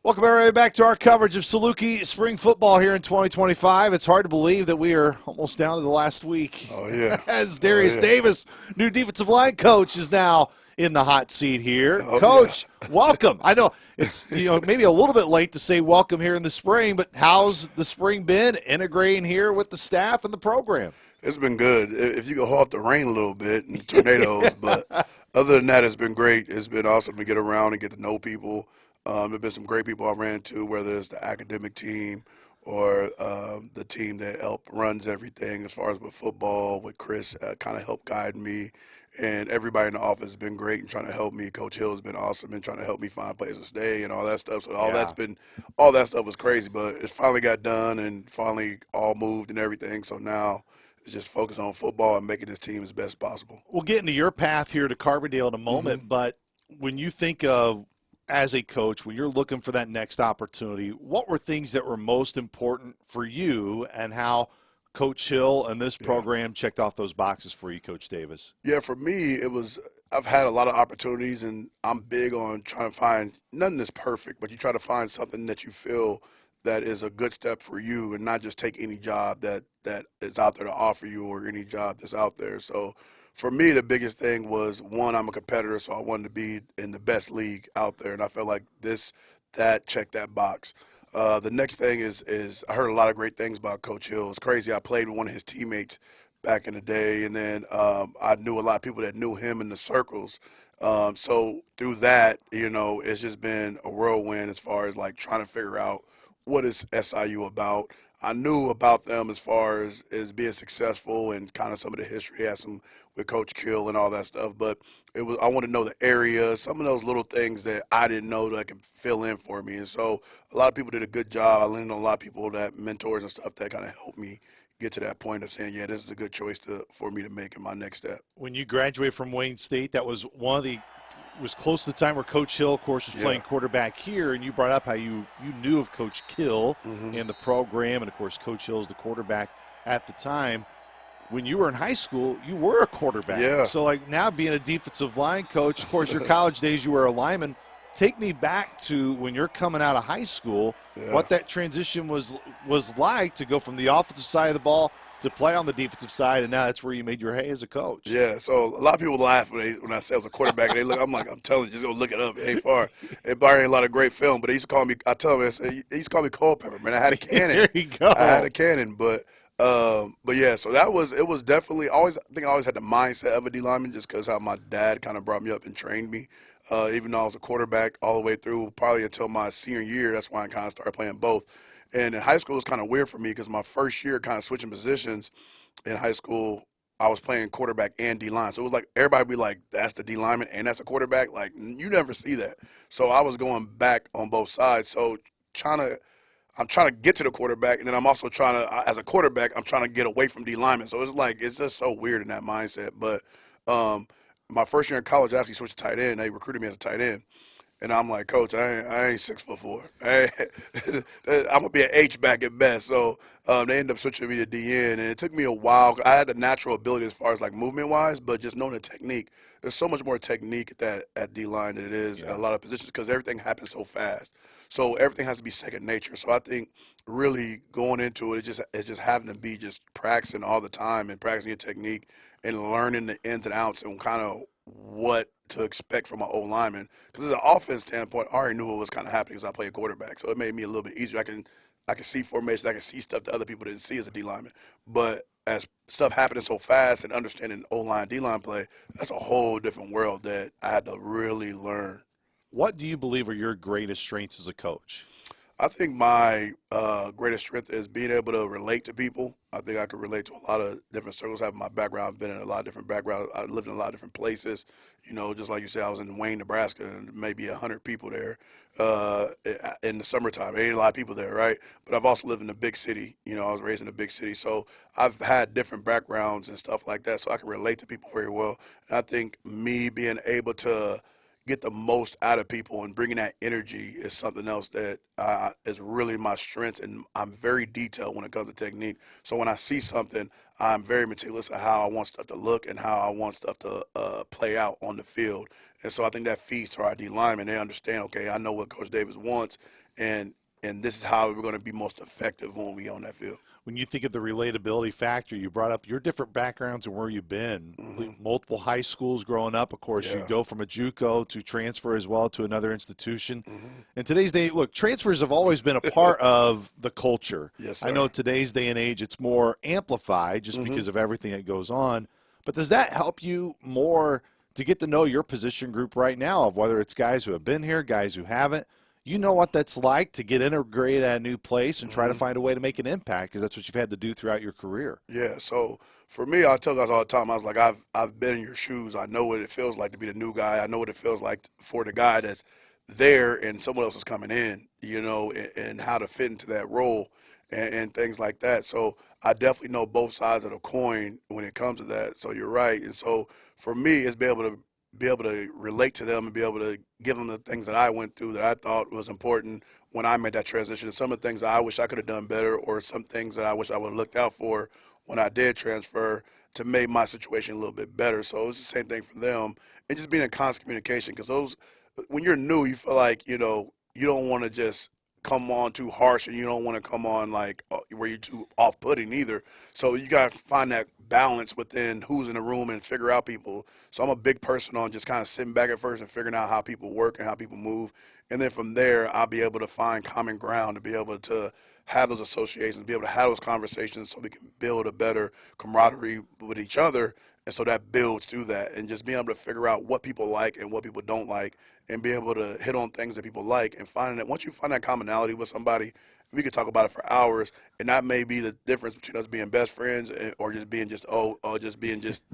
Welcome everybody back to our coverage of Saluki spring football here in 2025. It's hard to believe that we are almost down to the last week. Oh, yeah. As Oh, Darius yeah. Davis, new defensive line coach, is now in the hot seat here. Oh, yeah. Coach, welcome. I know it's maybe a little bit late to say welcome here in the spring, but how's the spring been integrating here with the staff and the program? It's been good. If you could hold off the rain a little bit and tornadoes, but other than that, it's been great. It's been awesome to get around and get to know people. There've been some great people I ran into, whether it's the academic team or the team that runs everything as far as with football, with Chris, kind of helped guide me. And everybody in the office has been great and trying to help me. Coach Hill has been awesome and trying to help me find places to stay and all that stuff. So all that stuff was crazy, but it finally got done and finally all moved and everything. So now it's just focus on football and making this team as best possible. We'll get into your path here to Carbondale in a moment, but when you think of as a coach, when you're looking for that next opportunity, what were things that were most important for you and how Coach Hill and this program checked off those boxes for you, Coach Davis? Yeah, for me, I've had a lot of opportunities, and I'm big on trying to find nothing that's perfect, but you try to find something that you feel that is a good step for you and not just take any job that is out there to offer you or any job that's out there. So for me, the biggest thing was, one, I'm a competitor, so I wanted to be in the best league out there, and I felt like that checked that box. The next thing is I heard a lot of great things about Coach Hill. It's crazy. I played with one of his teammates back in the day, and then I knew a lot of people that knew him in the circles. So through that, it's just been a whirlwind as far as like trying to figure out what is SIU about. I knew about them as far as being successful and kind of some of the history he has some with Coach Kill and all that stuff. But I want to know the area, some of those little things that I didn't know that could fill in for me. And so a lot of people did a good job. I leaned on a lot of people, that mentors and stuff that kind of helped me get to that point of saying, yeah, this is a good choice for me to make in my next step. When you graduated from Wayne State, that was was close to the time where Coach Hill, of course, was playing quarterback here, and you brought up how you knew of Coach Kill and the program, and, of course, Coach Hill is the quarterback at the time. When you were in high school, you were a quarterback. Yeah. So, like, now being a defensive line coach, of course, your college days you were a lineman. Take me back to when you're coming out of high school, what that transition was like to go from the offensive side of the ball to play on the defensive side, and now that's where you made your hay as a coach. Yeah, so a lot of people laugh when I say I was a quarterback. And I'm telling you, just go look it up. It ain't far. It ain't a lot of great film, but they used to call me. I tell them, he used to call me Culpepper. Man, I had a cannon. There you go. I had a cannon, but yeah. So it was definitely always. I think I always had the mindset of a D lineman, just because how my dad kind of brought me up and trained me. Even though I was a quarterback all the way through, probably until my senior year, that's when I kind of started playing both. And in high school, it was kind of weird for me because my first year kind of switching positions in high school, I was playing quarterback and D-line. So it was like everybody would be like, that's the D-lineman and that's a quarterback. Like, you never see that. So I was going back on both sides. So I'm trying to get to the quarterback, and then I'm also as a quarterback, I'm trying to get away from D-lineman. So it's just so weird in that mindset. But my first year in college, I actually switched to tight end. They recruited me as a tight end. And I'm like, Coach, I ain't 6'4". I'm gonna be an H back at best. So they ended up switching me to DN, and it took me a while. I had the natural ability as far as like movement wise, but just knowing the technique. There's so much more technique at D line than it is at a lot of positions because everything happens so fast. So everything has to be second nature. So I think really going into it, it's just having to be just practicing all the time and practicing your technique and learning the ins and outs and kind of what to expect from an O lineman. Because as an offense standpoint, I already knew what was kind of happening because I played quarterback. So it made me a little bit easier. I can see formations. I can see stuff that other people didn't see as a D lineman. But as stuff happening so fast and understanding O-line, D-line play, that's a whole different world that I had to really learn. What do you believe are your greatest strengths as a coach? I think my greatest strength is being able to relate to people. I think I could relate to a lot of different circles. Having my background, I've been in a lot of different backgrounds. I lived in a lot of different places. Just like you said, I was in Wayne, Nebraska, and maybe 100 people there in the summertime. There ain't a lot of people there, right? But I've also lived in a big city. I was raised in a big city. So I've had different backgrounds and stuff like that, so I can relate to people very well. And I think me being able to get the most out of people and bringing that energy is something else that is really my strength, and I'm very detailed when it comes to technique. So when I see something, I'm very meticulous of how I want stuff to look and how I want stuff to play out on the field. And so I think that feeds to our D linemen. They understand, okay, I know what Coach Davis wants, and this is how we're going to be most effective when we on that field. When you think of the relatability factor, you brought up your different backgrounds and where you've been. Multiple high schools growing up. Of course, you go from a JUCO to transfer as well to another institution. In today's day, look, transfers have always been a part of the culture. Yes, sir. I know today's day and age it's more amplified just because of everything that goes on. But does that help you more to get to know your position group right now, of whether it's guys who have been here, guys who haven't? You know what that's like to get integrated at a new place and try to find a way to make an impact, because that's what you've had to do throughout your career. Yeah, so for me, I tell guys all the time, I was like, I've been in your shoes. I know what it feels like to be the new guy. I know what it feels like for the guy that's there and someone else is coming in, you know, and how to fit into that role and things like that. So I definitely know both sides of the coin when it comes to that. So you're right. And so for me, it's be able to relate to them and be able to give them the things that I went through that I thought was important when I made that transition. And some of the things that I wish I could have done better, or some things that I wish I would have looked out for when I did transfer to make my situation a little bit better. So it's the same thing for them. And just being in constant communication, because when you're new, you feel like, you know, you don't want to just come on too harsh, and you don't want to come on like where you're too off-putting either. So you got to find that balance within who's in the room and figure out people. So I'm a big person on just kind of sitting back at first and figuring out how people work and how people move. And then from there, I'll be able to find common ground to be able to have those associations, be able to have those conversations so we can build a better camaraderie with each other. And so that builds through that, and just being able to figure out what people like and what people don't like, and be able to hit on things that people like, and finding that once you find that commonality with somebody, we could talk about it for hours, and that may be the difference between us being best friends or just being just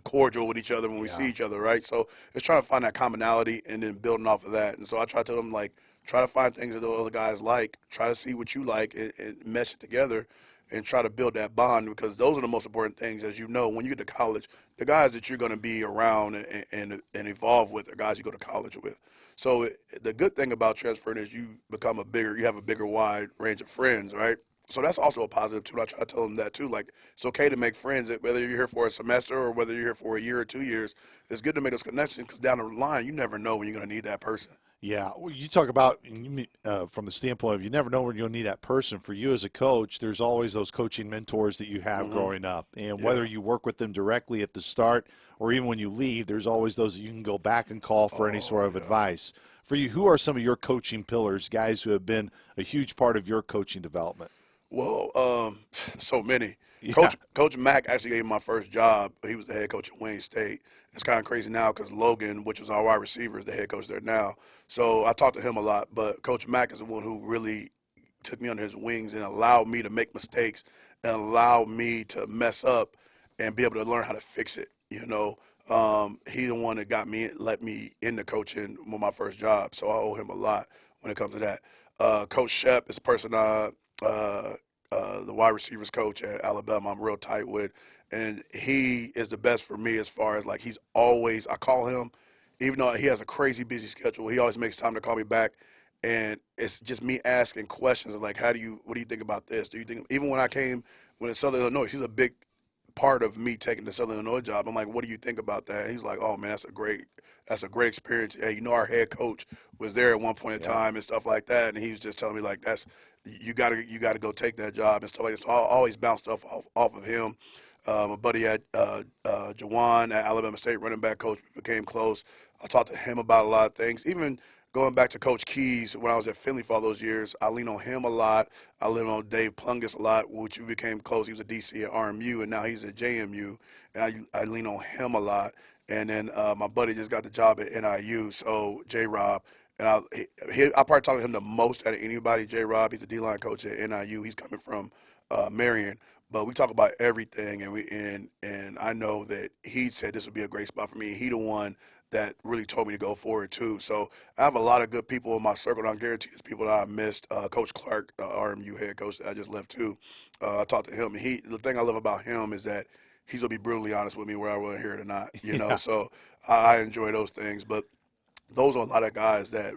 cordial with each other when we see each other, right? So it's trying to find that commonality and then building off of that. And so I try to tell them, like, try to find things that the other guys like, try to see what you like, and mesh it together and try to build that bond, because those are the most important things. As you know, when you get to college, the guys that you're going to be around and evolve with are guys you go to college with. So the good thing about transferring is you have a bigger wide range of friends, right? So that's also a positive too. I try to tell them that too. Like, it's okay to make friends, whether you're here for a semester or whether you're here for a year or 2 years. It's good to make those connections, because down the line, you never know when you're going to need that person. Yeah, well, you talk about from the standpoint of you never know when you'll need that person. For you as a coach, there's always those coaching mentors that you have growing up. And whether you work with them directly at the start or even when you leave, there's always those that you can go back and call for any sort of advice. For you, who are some of your coaching pillars, guys who have been a huge part of your coaching development? Well, so many. Yeah. Coach Mack actually gave me my first job. He was the head coach at Wayne State. It's kind of crazy now because Logan, which was our wide receiver, is the head coach there now. So I talked to him a lot, but Coach Mack is the one who really took me under his wings and allowed me to make mistakes and allowed me to mess up and be able to learn how to fix it. You know, he's the one that let me into coaching with my first job. So I owe him a lot when it comes to that. Coach Shep is the person the wide receivers coach at Alabama I'm real tight with, and he is the best for me as far as, like, I call him, even though he has a crazy busy schedule, he always makes time to call me back, and it's just me asking questions like, what do you think about this? Do you think, even when in Southern Illinois, he's a big part of me taking the Southern Illinois job. I'm like, what do you think about that? And he's like, oh man, that's a great experience. Hey, you know, our head coach was there at one point in time and stuff like that, and he was just telling me, like, you gotta go take that job and stuff like that. So I always bounce stuff off of him. My buddy at Jawan at Alabama State, running back coach, we became close. I talked to him about a lot of things. Even going back to Coach Keys when I was at Finley for all those years, I lean on him a lot. I lean on Dave Plungus a lot, which we became close. He was a DC at RMU, and now he's at JMU, and I lean on him a lot. And then my buddy just got the job at NIU, so J-Rob. And I probably talk to him the most out of anybody. J-Rob, he's the D-line coach at NIU. He's coming from Marion. But we talk about everything, and I know that he said this would be a great spot for me. He the one that really told me to go forward too. So I have a lot of good people in my circle, and I guarantee there's people that I missed. Coach Clark, RMU head coach that I just left too. I talked to him, and the thing I love about him is that he's gonna be brutally honest with me whether I want to hear it or not. You know, so I enjoy those things. But those are a lot of guys that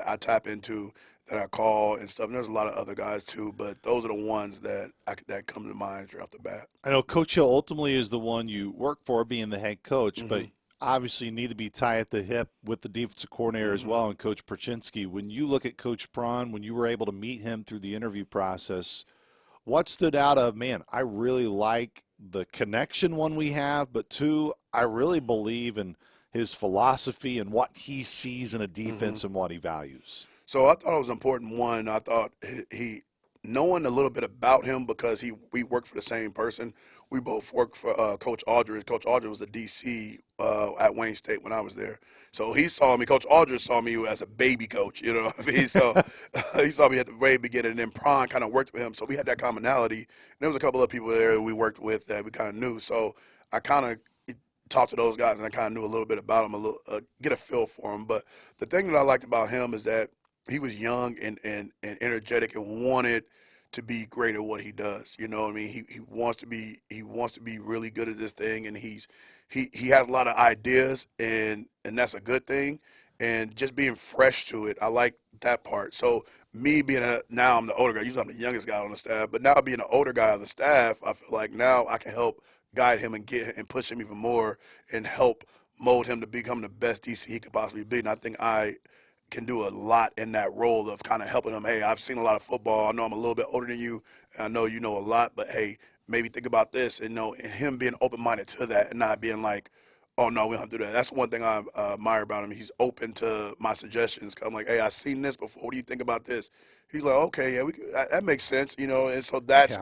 I tap into, that I call and stuff. And there's a lot of other guys too, but those are the ones that come to mind right off the bat. I know Coach Hill ultimately is the one you work for, being the head coach, but obviously you need to be tied at the hip with the defensive coordinator as well, and Coach Perchinsky. When you look at Coach Prawn, when you were able to meet him through the interview process, what stood out of, man, I really like the connection, one, we have, but two, I really believe in his philosophy and what he sees in a defense and what he values? So I thought it was important. One, I thought he knowing a little bit about him because we worked for the same person. We both worked for Coach Aldridge. Coach Aldridge was the DC at Wayne State when I was there. So he saw me. Coach Aldridge saw me as a baby coach. You know what I mean? So he saw me at the very beginning, and then Prawn kind of worked with him. So we had that commonality. And there was a couple of people there that we worked with that we kind of knew. So I kind of talked to those guys, and I kind of knew a little bit about them, get a feel for them. But the thing that I liked about him is that he was young and energetic and wanted to be great at what he does. You know what I mean? He wants to be really good at this thing, and he has a lot of ideas, and that's a good thing. And just being fresh to it, I like that part. So me being now I'm the older guy. Usually I'm the youngest guy on the staff, but now being the older guy on the staff, I feel like now I can help guide him and get him and push him even more and help mold him to become the best DC he could possibly be. And I think I can do a lot in that role of kind of helping them. Hey, I've seen a lot of football. I know I'm a little bit older than you, and I know you know a lot, but hey, maybe think about this, and him being open-minded to that and not being like, oh, no, we don't have to do that. That's one thing I admire about him. He's open to my suggestions. I'm like, hey, I've seen this before. What do you think about this? He's like, okay, yeah, that makes sense, and so that's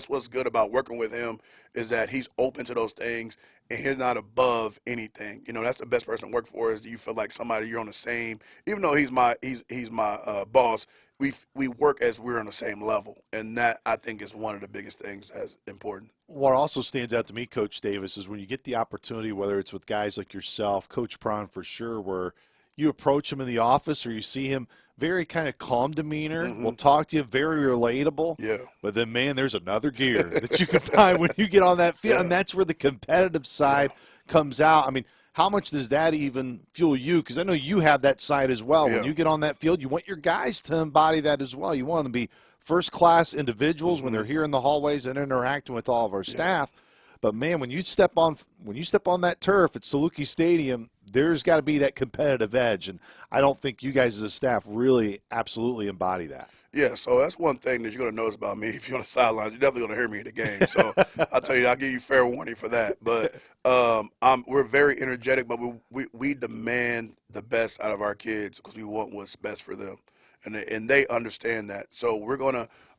what's good about working with him is that he's open to those things, and he's not above anything. That's the best person to work for is you feel like somebody you're on the same, even though he's my boss, we work as we're on the same level, and that I think is one of the biggest things that's important. What also stands out to me, Coach Davis, is when you get the opportunity, whether it's with guys like yourself, Coach Prawn for sure, where you approach him in the office or you see him very kind of calm demeanor, will talk to you, very relatable. Yeah. But then, man, there's another gear that you can find when you get on that field, and that's where the competitive side comes out. I mean, how much does that even fuel you? Because I know you have that side as well. When you get on that field, you want your guys to embody that as well. You want them to be first-class individuals when they're here in the hallways and interacting with all of our staff. But, man, when you step on that turf at Saluki Stadium, there's got to be that competitive edge, and I don't think you guys as a staff really absolutely embody that. Yeah, so that's one thing that you're going to notice about me. If you're on the sidelines, you're definitely going to hear me in the game. So I'll tell you, I'll give you fair warning for that. But we're very energetic, but we demand the best out of our kids because we want what's best for them. And they understand that. So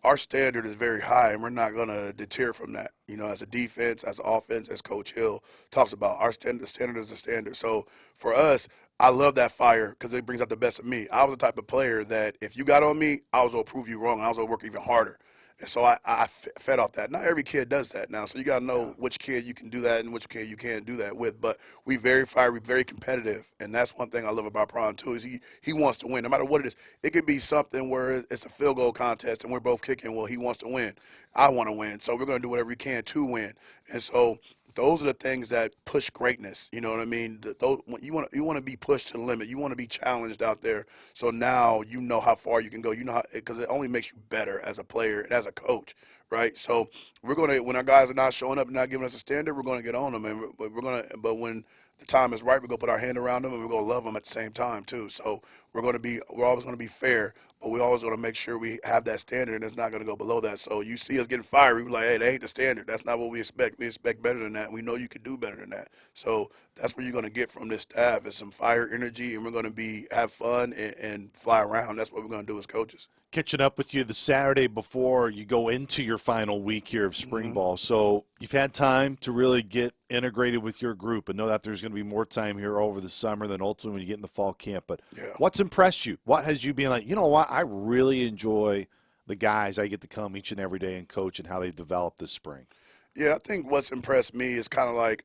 our standard is very high, and we're not going to deter from that. As a defense, as an offense, as Coach Hill talks about, the standard is the standard. So for us, I love that fire because it brings out the best of me. I was the type of player that if you got on me, I was going to prove you wrong. I was going to work even harder. And so I fed off that. Not every kid does that now. So you got to know which kid you can do that and which kid you can't do that with. But we very fiery, very competitive. And that's one thing I love about Prawn, too, is he wants to win. No matter what it is. It could be something where it's a field goal contest and we're both kicking. Well, he wants to win. I want to win. So we're going to do whatever we can to win. And so those are the things that push greatness. You know what I mean? You want to be pushed to the limit. You want to be challenged out there. So now you know how far you can go. You know how, because it only makes you better as a player and as a coach, right? So when our guys are not showing up and not giving us a standard, we're going to get on them, and but when the time is right, we're going to put our hand around them and we're going to love them at the same time too. So we're always going to be fair, but we always going to make sure we have that standard and it's not going to go below that. So you see us getting fiery, we're like, hey, that ain't the standard. That's not what we expect. We expect better than that. We know you could do better than that. So that's what you're going to get from this staff is some fire energy, and we're going to have fun and fly around. That's what we're going to do as coaches. Catching up with you the Saturday before you go into your final week here of spring ball. So you've had time to really get integrated with your group and know that there's going to be more time here over the summer than ultimately when you get in the fall camp. But what's impressed you? What has you been like, you know what, I really enjoy the guys I get to come each and every day and coach and how they develop this spring? Yeah, I think what's impressed me is kind of like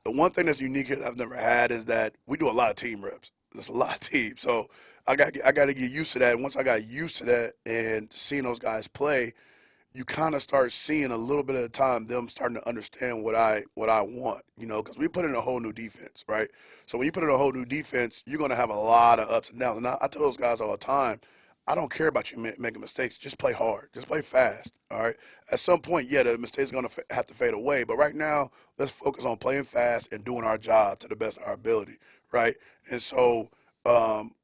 the one thing that's unique that I've never had is that we do a lot of team reps. There's a lot of teams. So I got to get used to that. And once I got used to that and seeing those guys play, you kind of start seeing a little bit at a time them starting to understand what I want, because we put in a whole new defense, right? So when you put in a whole new defense, you're going to have a lot of ups and downs. And I tell those guys all the time, I don't care about you making mistakes. Just play hard. Just play fast. All right. At some point, yeah, the mistake's going to have to fade away. But right now, let's focus on playing fast and doing our job to the best of our ability. Right. And so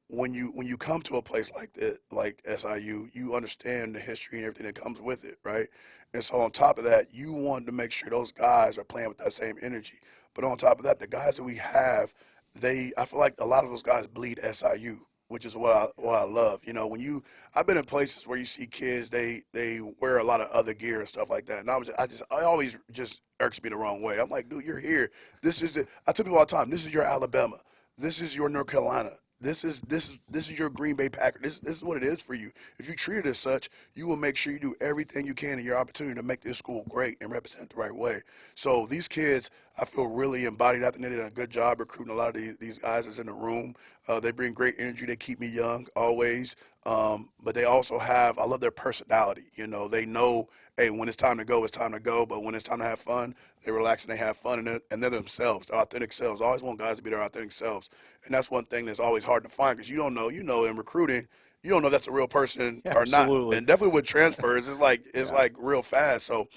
when you come to a place like that, like SIU, you understand the history and everything that comes with it. Right. And so on top of that, you want to make sure those guys are playing with that same energy. But on top of that, the guys that we have, I feel like a lot of those guys bleed SIU, which is what I love. You know, I've been in places where you see kids, they wear a lot of other gear and stuff like that, and I always just irks me the wrong way. I'm like, dude, you're here. I tell people all the time, this is your Alabama, this is your North Carolina. This is your Green Bay Packer. This is what it is for you. If you treat it as such, you will make sure you do everything you can in your opportunity to make this school great and represent it the right way. So these kids, I feel really embodied. I think they did a good job recruiting a lot of these guys that's in the room. They bring great energy. They keep me young always. But they also I love their personality. You know, they know, hey, when it's time to go, it's time to go. But when it's time to have fun, they relax and they have fun, and they're themselves, their authentic selves. I always want guys to be their authentic selves. And that's one thing that's always hard to find because you don't know, in recruiting, you don't know if that's a real person or not. Absolutely. And definitely with transfers, it's like real fast. So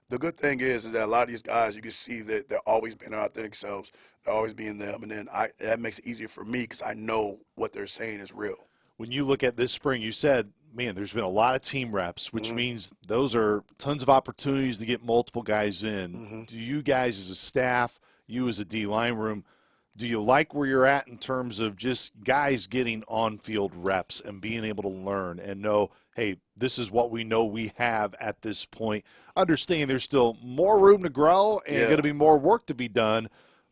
the good thing is that a lot of these guys, you can see that they're always being their authentic selves. They're always being them. And then that makes it easier for me because I know what they're saying is real. When you look at this spring, you said, man, there's been a lot of team reps, which means those are tons of opportunities to get multiple guys in. Do you guys as a staff, you as a D-line room, do you like where you're at in terms of just guys getting on-field reps and being able to learn and know, hey, this is what we know we have at this point? Understand there's still more room to grow and going to be more work to be done.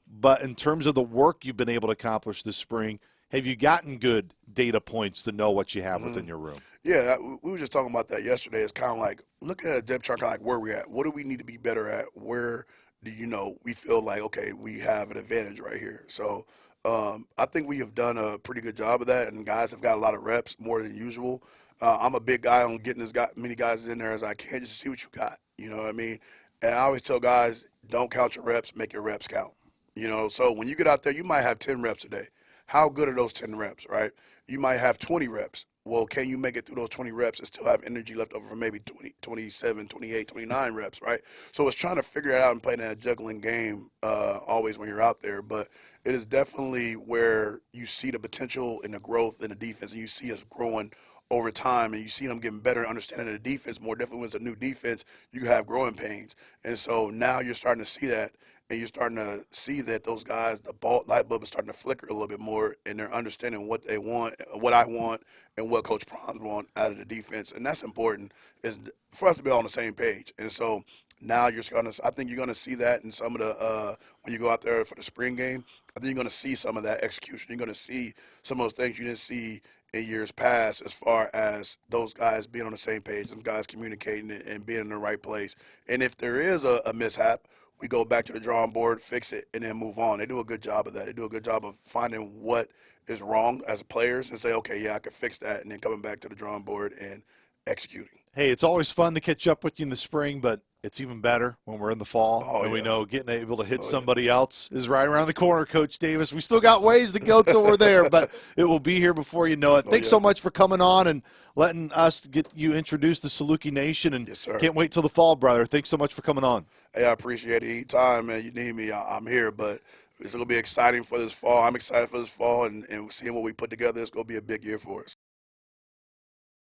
But in terms of the work you've been able to accomplish this spring, have you gotten good data points to know what you have within your room? Yeah, we were just talking about that yesterday. It's kind of like looking at a depth chart, kind of like where we're at. What do we need to be better at? Where do we feel like, okay, we have an advantage right here? So I think we have done a pretty good job of that, and guys have got a lot of reps, more than usual. I'm a big guy on getting many guys in there as I can just to see what you got. You know what I mean? And I always tell guys, don't count your reps, make your reps count. So when you get out there, you might have 10 reps a day. How good are those 10 reps, right? You might have 20 reps. Well, can you make it through those 20 reps and still have energy left over for maybe 20, 27, 28, 29 reps, right? So it's trying to figure it out and play that juggling game always when you're out there. But it is definitely where you see the potential and the growth in the defense, and you see us growing over time, and you see them getting better understanding of the defense more. Definitely when it's a new defense, you have growing pains. And so now you're starting to see that. And you're starting to see that those guys, the light bulb is starting to flicker a little bit more, and they're understanding what they want, what I want, and what Coach Prons want out of the defense. And that's important, is for us to be on the same page. And so now I think you're going to see that in some of the when you go out there for the spring game. I think you're going to see some of that execution. You're going to see some of those things you didn't see in years past, as far as those guys being on the same page, them guys communicating and being in the right place. And if there is a mishap, we go back to the drawing board, fix it, and then move on. They do a good job of that. They do a good job of finding what is wrong as players and say, okay, yeah, I can fix that, and then coming back to the drawing board and executing. Hey, it's always fun to catch up with you in the spring, but it's even better when we're in the fall. We know getting able to hit somebody else is right around the corner, Coach Davis. We still got ways to go till we're there, but it will be here before you know it. Thanks so much for coming on and letting us get you introduced to Saluki Nation, and can't wait till the fall, brother. Thanks so much for coming on. Hey, I appreciate it. Anytime, man, you need me, I'm here, but it's going to be exciting for this fall. I'm excited for this fall, and seeing what we put together, it's going to be a big year for us.